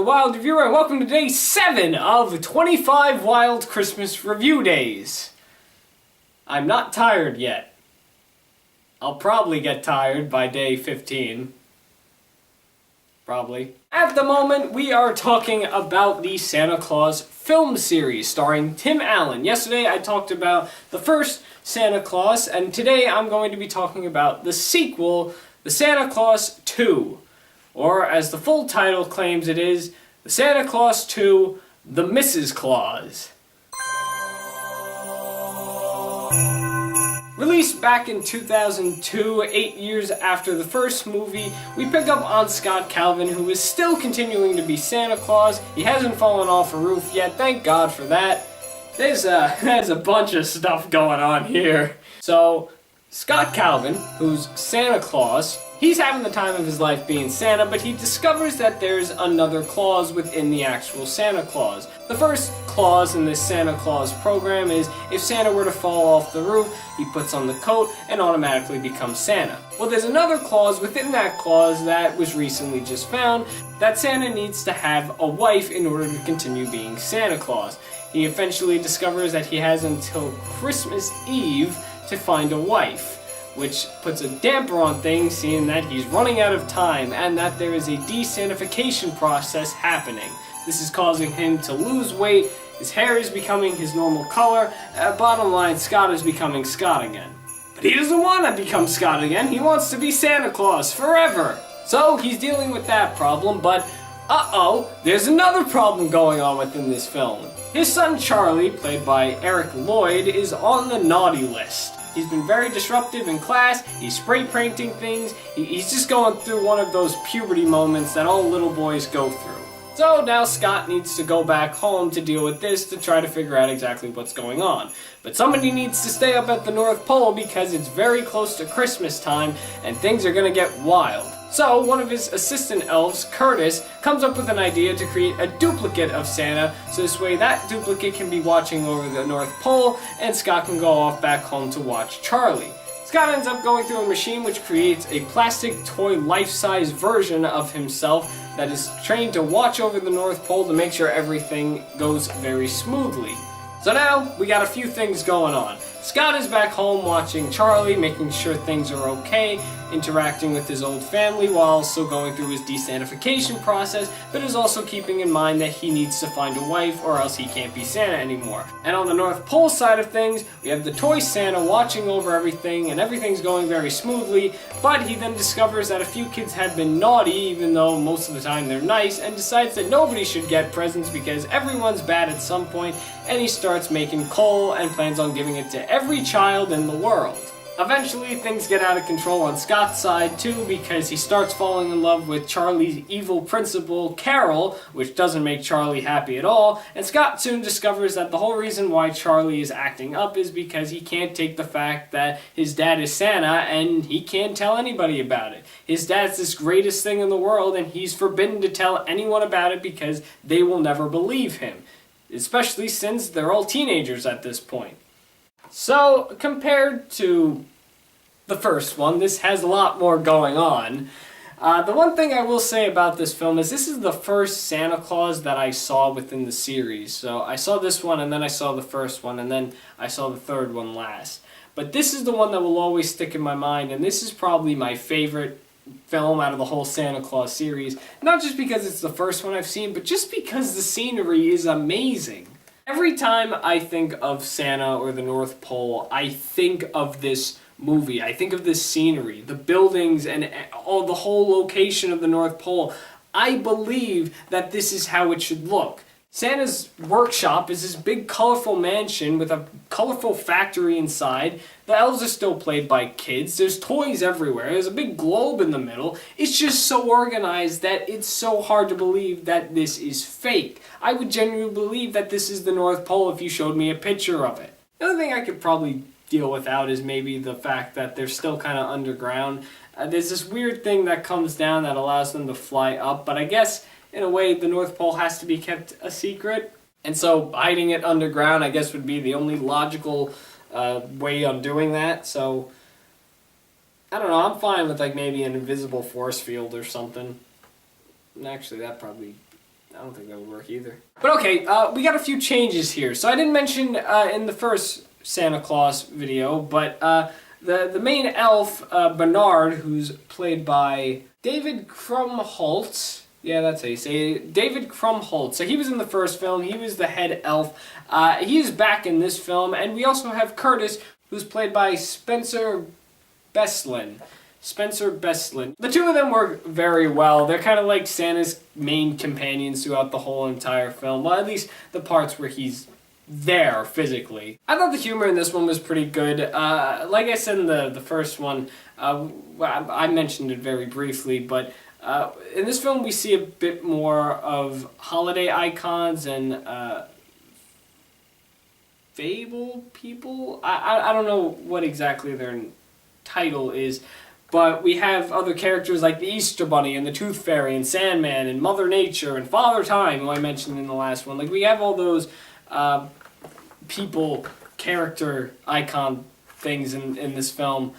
the Wild Reviewer, and welcome to day 7 of 25 Wild Christmas Review Days. I'm not tired yet. I'll probably get tired by day 15. Probably. At the moment, we are talking about the Santa Claus film series starring Tim Allen. Yesterday, I talked about the first Santa Claus, and today I'm going to be talking about the sequel, The Santa Claus 2. Or, as the full title claims it is, The Santa Claus 2, The Mrs. Claus. Released back in 2002, 8 years after the first movie, we pick up on Scott Calvin, who is still continuing to be Santa Claus. He hasn't fallen off a roof yet, thank God for that. There's a bunch of stuff going on here. So, Scott Calvin, who's Santa Claus, he's having the time of his life being Santa, but he discovers that there's another Claus within the actual Santa Claus. The first clause in this Santa Claus program is, if Santa were to fall off the roof, he puts on the coat and automatically becomes Santa. Well, there's another clause within that clause that was recently just found, that Santa needs to have a wife in order to continue being Santa Claus. He eventually discovers that he has until Christmas Eve to find a wife, which puts a damper on things, seeing that he's running out of time and that there is a de-Santification process happening. This is causing him to lose weight, his hair is becoming his normal color, bottom line, Scott is becoming Scott again. But he doesn't want to become Scott again, he wants to be Santa Claus forever! So he's dealing with that problem, but there's another problem going on within this film. His son Charlie, played by Eric Lloyd, is on the naughty list. He's been very disruptive in class, he's spray painting things, he's just going through one of those puberty moments that all little boys go through. So now Scott needs to go back home to deal with this to try to figure out exactly what's going on. But somebody needs to stay up at the North Pole because it's very close to Christmas time and things are gonna get wild. So one of his assistant elves, Curtis, comes up with an idea to create a duplicate of Santa, so this way that duplicate can be watching over the North Pole, and Scott can go off back home to watch Charlie. Scott ends up going through a machine which creates a plastic toy life-size version of himself that is trained to watch over the North Pole to make sure everything goes very smoothly. So now, we got a few things going on. Scott is back home watching Charlie, making sure things are okay, interacting with his old family while also going through his de-Santification process, but is also keeping in mind that he needs to find a wife or else he can't be Santa anymore. And on the North Pole side of things, we have the toy Santa watching over everything and everything's going very smoothly, but he then discovers that a few kids have been naughty, even though most of the time they're nice, and decides that nobody should get presents because everyone's bad at some point, and he starts making coal and plans on giving it to every child in the world. Eventually, things get out of control on Scott's side too, because he starts falling in love with Charlie's evil principal, Carol, which doesn't make Charlie happy at all, and Scott soon discovers that the whole reason why Charlie is acting up is because he can't take the fact that his dad is Santa and he can't tell anybody about it. His dad's this greatest thing in the world and he's forbidden to tell anyone about it because they will never believe him, especially since they're all teenagers at this point. So, compared to the first one, this has a lot more going on. The one thing I will say about this film is this is the first Santa Claus that I saw within the series. So I saw this one, and then I saw the first one, and then I saw the third one last. But this is the one that will always stick in my mind, and this is probably my favorite film out of the whole Santa Claus series. Not just because it's the first one I've seen, but just because the scenery is amazing. Every time I think of Santa or the North Pole, I think of this movie. I think of this scenery, the buildings, and all the whole location of the North Pole. I believe that this is how it should look. Santa's workshop is this big colorful mansion with a colorful factory inside. The elves are still played by kids. There's toys everywhere. There's a big globe in the middle. It's just so organized that it's so hard to believe that this is fake. I would genuinely believe that this is the North Pole if you showed me a picture of it. The other thing I could probably deal without is maybe the fact that they're still kind of underground. There's this weird thing that comes down that allows them to fly up, but I guess in a way, the North Pole has to be kept a secret, and so hiding it underground, I guess, would be the only logical way on doing that. So, I don't know, I'm fine with like maybe an invisible force field or something. And actually, that probably I don't think that would work either. But okay, we got a few changes here. So I didn't mention in the first Santa Claus video, but the main elf, Bernard, who's played by David Krumholtz. Yeah, that's how you say it. David Krumholtz. So he was in the first film. He was the head elf. He is back in this film. And we also have Curtis, who's played by Spencer Breslin. Spencer Breslin. The two of them work very well. They're kind of like Santa's main companions throughout the whole entire film. Well, at least the parts where he's there physically. I thought the humor in this one was pretty good. Like I said in the first one, I mentioned it very briefly, but in this film we see a bit more of holiday icons and fable people. I don't know what exactly their title is, but we have other characters like the Easter Bunny and the Tooth Fairy and Sandman and Mother Nature and Father Time, who I mentioned in the last one. Like, we have all those people, character, icon things in this film,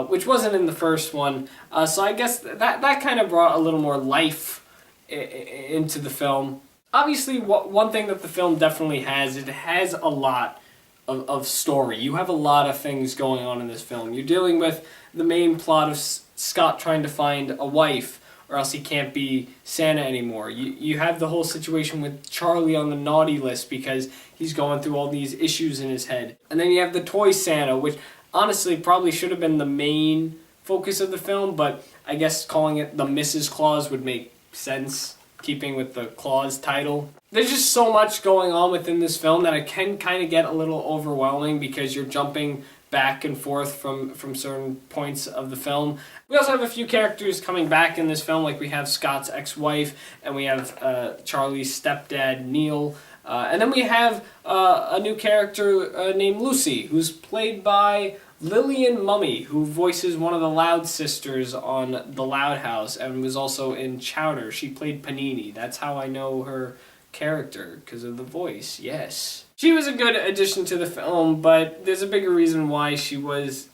which wasn't in the first one. So I guess that kind of brought a little more life into the film. Obviously, one thing that the film definitely has, it has a lot of story. You have a lot of things going on in this film. You're dealing with the main plot of Scott trying to find a wife, or else he can't be Santa anymore. You have the whole situation with Charlie on the naughty list because he's going through all these issues in his head. And then you have the toy Santa, which honestly probably should have been the main focus of the film, but I guess calling it the Mrs. Claus would make sense, keeping with the Claus title. There's just so much going on within this film that it can kind of get a little overwhelming because you're jumping back and forth from certain points of the film. We also have a few characters coming back in this film, like we have Scott's ex-wife, and we have Charlie's stepdad, Neil. And then we have a new character named Lucy, who's played by Lillian Mummy, who voices one of the Loud sisters on The Loud House and was also in Chowder. She played Panini. That's how I know her character, because of the voice, yes. She was a good addition to the film, but there's a bigger reason why she was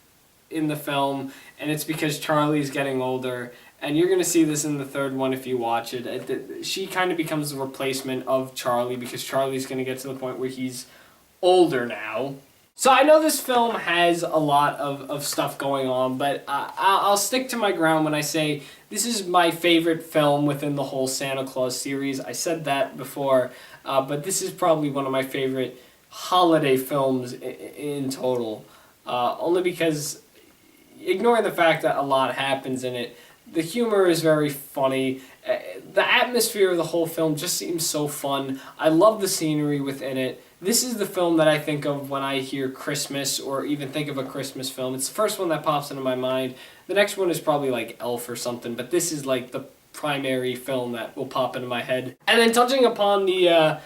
in the film, and it's because Charlie's getting older, and you're going to see this in the third one if you watch it. She kind of becomes the replacement of Charlie because Charlie's going to get to the point where he's older now. So I know this film has a lot of stuff going on, but I'll stick to my ground when I say this is my favorite film within the whole Santa Claus series. I said that before, but this is probably one of my favorite holiday films in total. Only because, ignoring the fact that a lot happens in it, the humor is very funny. The atmosphere of the whole film just seems so fun. I love the scenery within it. This is the film that I think of when I hear Christmas or even think of a Christmas film. It's the first one that pops into my mind. The next one is probably like Elf or something, but this is like the primary film that will pop into my head. And then touching upon the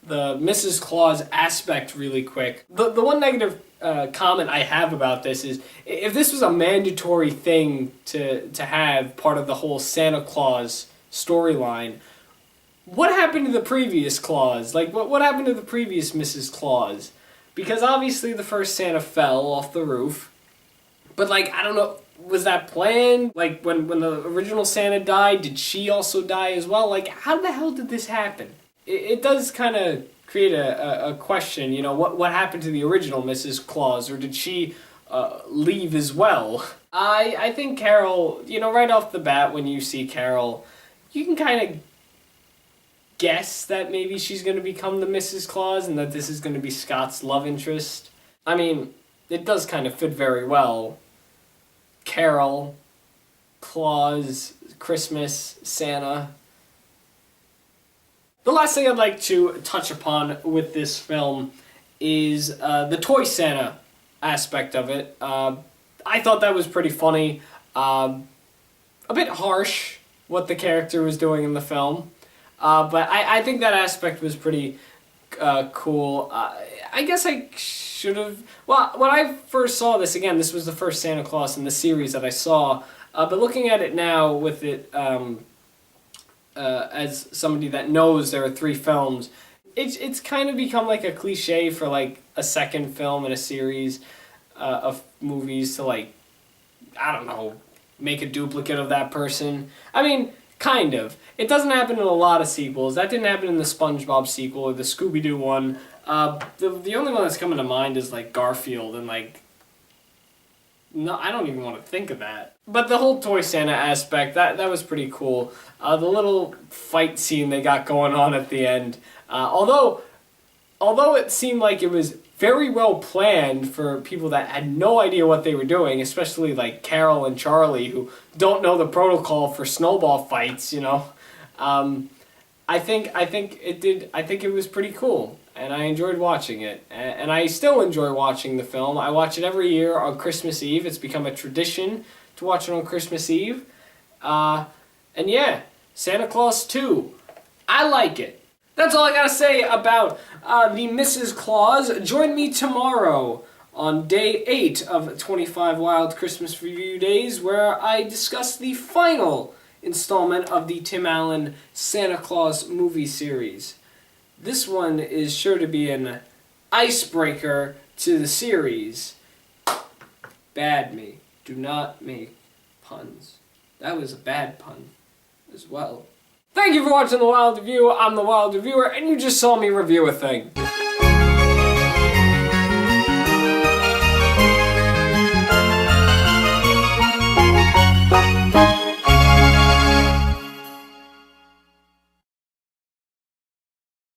Mrs. Claus aspect really quick, the one negative comment I have about this is, if this was a mandatory thing to have part of the whole Santa Claus storyline, what happened to the previous Claus? Like, what happened to the previous Mrs. Claus? Because obviously the first Santa fell off the roof, but like, I don't know, was that planned? Like, when the original Santa died, did she also die as well? Like, how the hell did this happen? It does kind of create a question, you know, what happened to the original Mrs. Claus, or did she leave as well? I think Carol, you know, right off the bat when you see Carol, you can kind of guess that maybe she's going to become the Mrs. Claus and that this is going to be Scott's love interest. I mean, it does kind of fit very well. Carol, Claus, Christmas, Santa. The last thing I'd like to touch upon with this film is the toy Santa aspect of it. I thought that was pretty funny. A bit harsh what the character was doing in the film. But I think that aspect was pretty cool. I guess I should have... Well, when I first saw this, again, this was the first Santa Claus in the series that I saw. But looking at it now with it as somebody that knows there are 3 films, it's kind of become like a cliche for like a second film in a series of movies to, like, I don't know, make a duplicate of that person. I mean, Kind of. It doesn't happen in a lot of sequels. That didn't happen in the SpongeBob sequel or the Scooby-Doo one. The only one that's coming to mind is like Garfield and like... No, I don't even want to think of that. But the whole Toy Santa aspect, that was pretty cool. The little fight scene they got going on at the end. Although it seemed like it was very well planned for people that had no idea what they were doing, especially like Carol and Charlie, who don't know the protocol for snowball fights, you know. I think it was pretty cool, and I enjoyed watching it, and I still enjoy watching the film. I watch it every year on Christmas Eve. It's become a tradition to watch it on Christmas Eve. And yeah, Santa Claus 2. I like it. That's all I gotta say about the Mrs. Claus. Join me tomorrow on day 8 of 25 Wild Christmas Review Days, where I discuss the final installment of the Tim Allen Santa Claus movie series. This one is sure to be an icebreaker to the series. Bad me. Do not make puns. That was a bad pun as well. Thank you for watching The Wild Review. I'm The Wild Reviewer, and you just saw me review a thing.